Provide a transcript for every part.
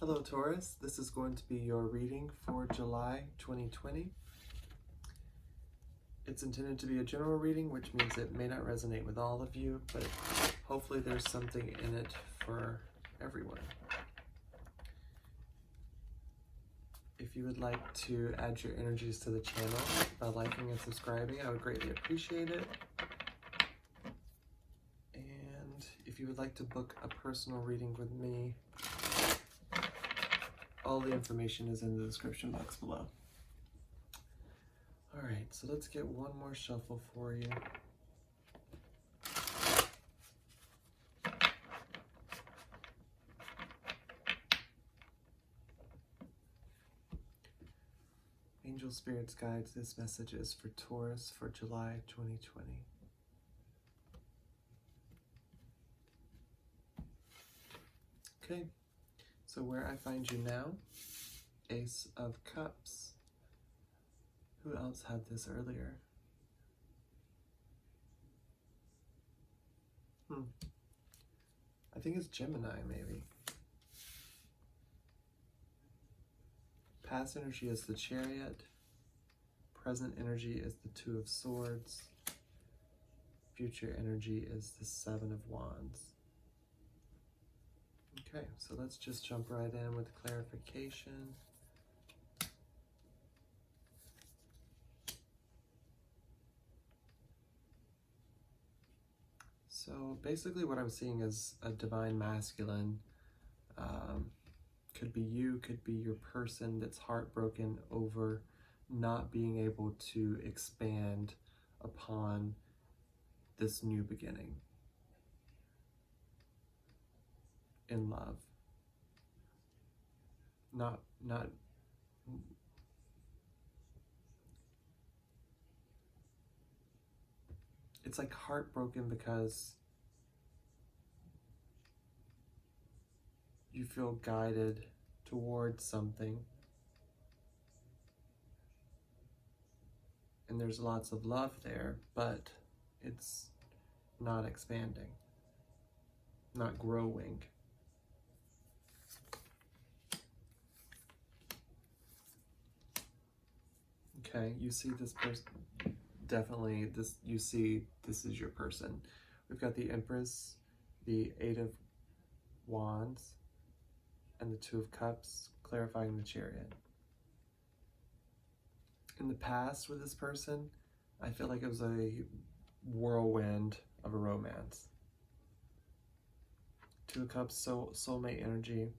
Hello Taurus, this is going to be your reading for July 2020. It's intended to be a general reading, which means it may not resonate with all of you, but hopefully there's something in it for everyone. If you would like to add your energies to the channel by liking and subscribing, I would greatly appreciate it. And if you would like to book a personal reading with me, all the information is in the description box below. All right, so let's get one more shuffle for you. Angel Spirits Guides, this message is for Taurus for July 2020. Okay, so where I find you now, Ace of Cups. Who else had this earlier? I think it's Gemini, maybe. Past energy is the Chariot. Present energy is the Two of Swords. Future energy is the Seven of Wands. Okay, so let's just jump right in with clarification. So basically what I'm seeing is a divine masculine. Could be you, could be your person that's heartbroken over not being able to expand upon this new beginning in love. Not it's like heartbroken because you feel guided towards something and there's lots of love there, but it's not expanding, not growing. Okay, you see this person, definitely this, you see this is your person. We've got the Empress, the Eight of Wands, and the Two of Cups, clarifying the Chariot. In the past with this person, I feel like it was a whirlwind of a romance. Two of Cups, soulmate energy.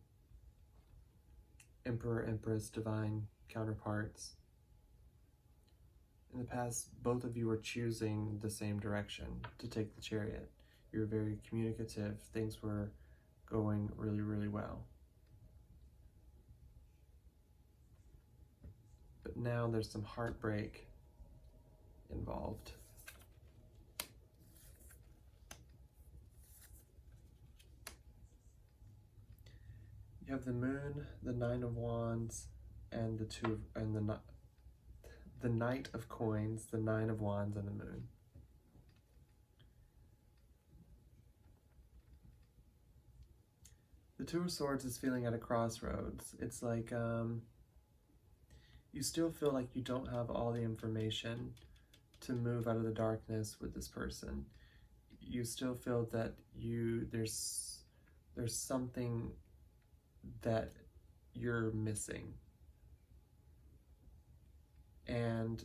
Emperor, Empress, divine counterparts. In the past, both of you were choosing the same direction to take the Chariot. You were very communicative. Things were going really, really well. But now there's some heartbreak involved. You have the Moon, the Nine of Wands, and the Knight of Coins, the Nine of Wands, and the Moon. The Two of Swords is feeling at a crossroads. It's like you still feel like you don't have all the information to move out of the darkness with this person. You still feel that there's something that you're missing. And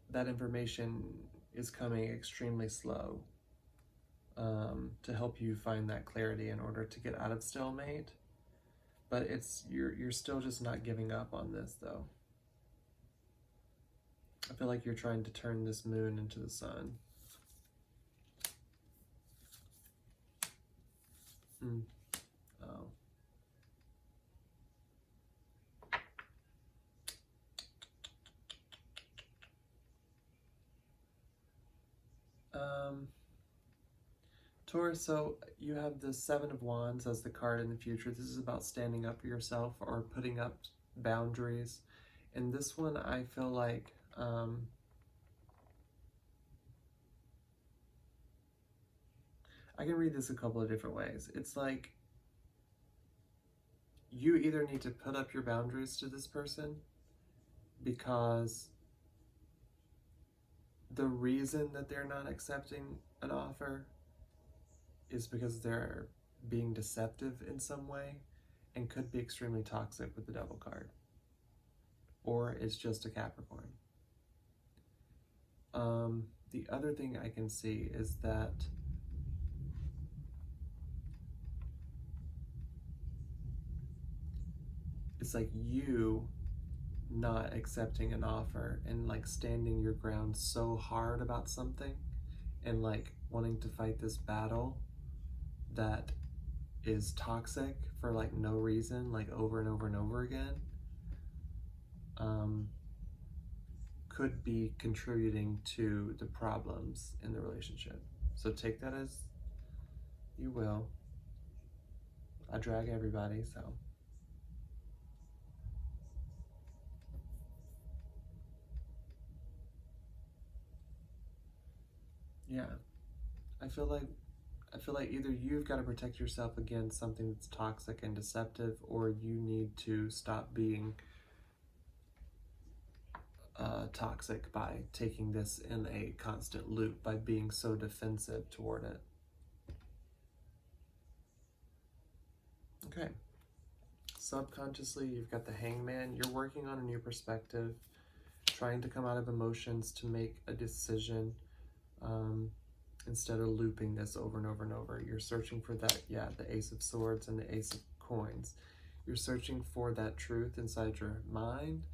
that information is coming extremely slow to help you find that clarity in order to get out of stalemate. But you're still just not giving up on this though. I feel like you're trying to turn this moon into the sun. Oh. Taurus, so you have the Seven of Wands as the card in the future. This is about standing up for yourself or putting up boundaries. In this one, I feel like I can read this a couple of different ways. It's like you either need to put up your boundaries to this person, because the reason that they're not accepting an offer is because they're being deceptive in some way and could be extremely toxic with the Devil card. Or it's just a Capricorn. The other thing I can see is that it's like you not accepting an offer and like standing your ground so hard about something and like wanting to fight this battle that is toxic for like no reason, like over and over and over again, could be contributing to the problems in the relationship. So take that as you will. I drag everybody, so. Yeah, I feel like either you've got to protect yourself against something that's toxic and deceptive, or you need to stop being toxic by taking this in a constant loop, by being so defensive toward it. Okay. Subconsciously, you've got the Hangman. You're working on a new perspective, trying to come out of emotions to make a decision, instead of looping this over and over and over. You're searching for that, the Ace of Swords and the Ace of Coins. You're searching for that truth inside your mind,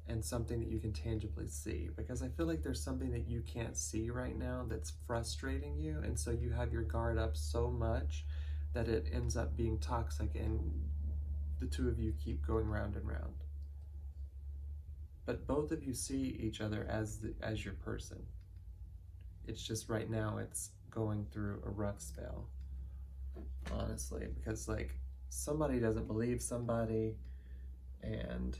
and something that you can tangibly see, because I feel like there's something that you can't see right now that's frustrating you, and so you have your guard up so much that it ends up being toxic, and the two of you keep going round and round. But both of you see each other as your person. It's just right now it's going through a rough spell, honestly, because like somebody doesn't believe somebody, and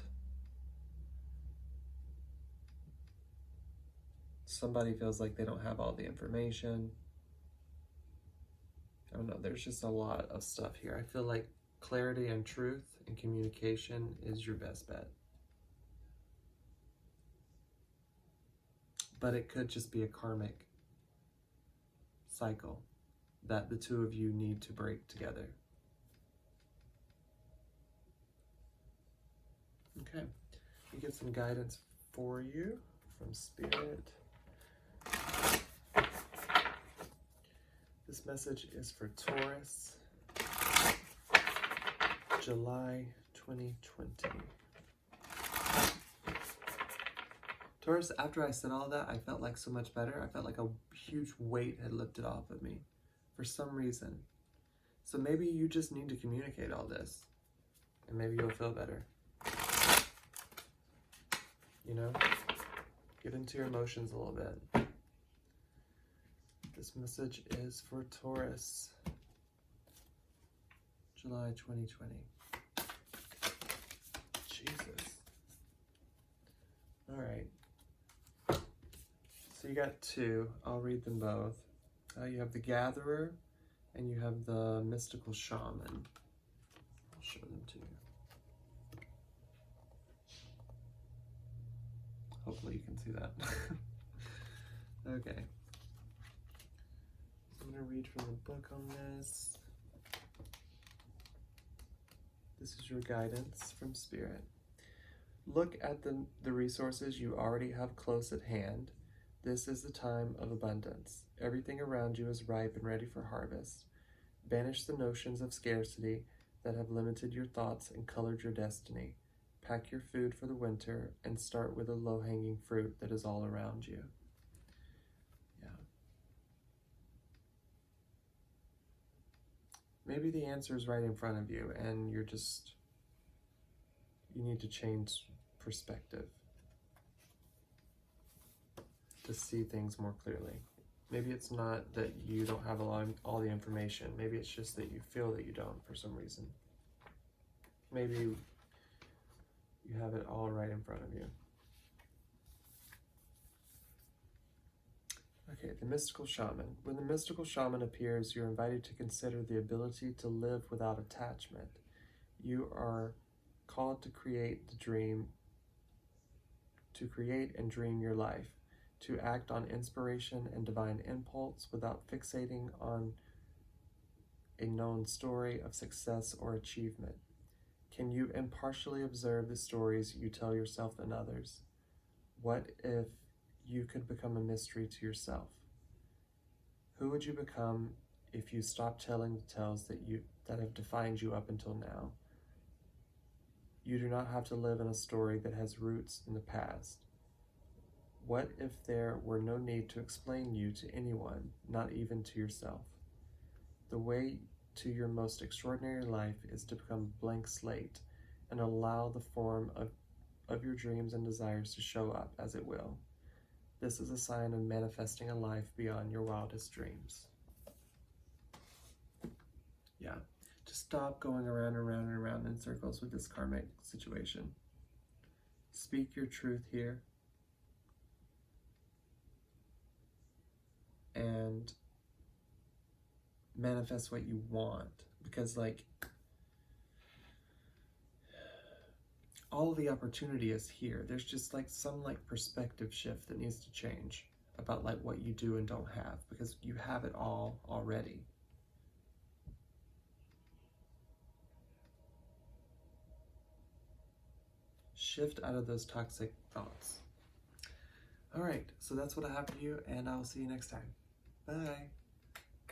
somebody feels like they don't have all the information. I don't know, there's just a lot of stuff here. I feel like clarity and truth and communication is your best bet. But it could just be a karmic cycle that the two of you need to break together. Okay, we get some guidance for you from Spirit. This message is for Taurus, July 2020. Taurus, after I said all that, I felt like so much better. I felt like a huge weight had lifted off of me for some reason. So maybe you just need to communicate all this, and maybe you'll feel better. You know? Get into your emotions a little bit. This message is for Taurus, July 2020. Jesus. All right. So you got two. I'll read them both. You have the Gatherer, and you have the Mystical Shaman. I'll show them to you. Hopefully you can see that. Okay. I'm going to read from the book on this. This is your guidance from Spirit. Look at the resources you already have close at hand. This is the time of abundance. Everything around you is ripe and ready for harvest. Banish the notions of scarcity that have limited your thoughts and colored your destiny. Pack your food for the winter and start with the low-hanging fruit that is all around you. Yeah. Maybe the answer is right in front of you, and you need to change perspective to see things more clearly. Maybe it's not that you don't have all the information. Maybe it's just that you feel that you don't for some reason. Maybe you have it all right in front of you. Okay, the Mystical Shaman. When the Mystical Shaman appears, you're invited to consider the ability to live without attachment. You are called to create and dream your life, to act on inspiration and divine impulse without fixating on a known story of success or achievement. Can you impartially observe the stories you tell yourself and others? What if you could become a mystery to yourself? Who would you become if you stopped telling the tales that have defined you up until now? You do not have to live in a story that has roots in the past. What if there were no need to explain you to anyone, not even to yourself? The way to your most extraordinary life is to become a blank slate and allow the form of your dreams and desires to show up as it will. This is a sign of manifesting a life beyond your wildest dreams. Yeah, just stop going around and around and around in circles with this karmic situation. Speak your truth here. And manifest what you want, because like all of the opportunity is here. There's just like some like perspective shift that needs to change about like what you do and don't have, because you have it all already. Shift out of those toxic thoughts. All right, so that's what I have for you, and I'll see you next time. Bye.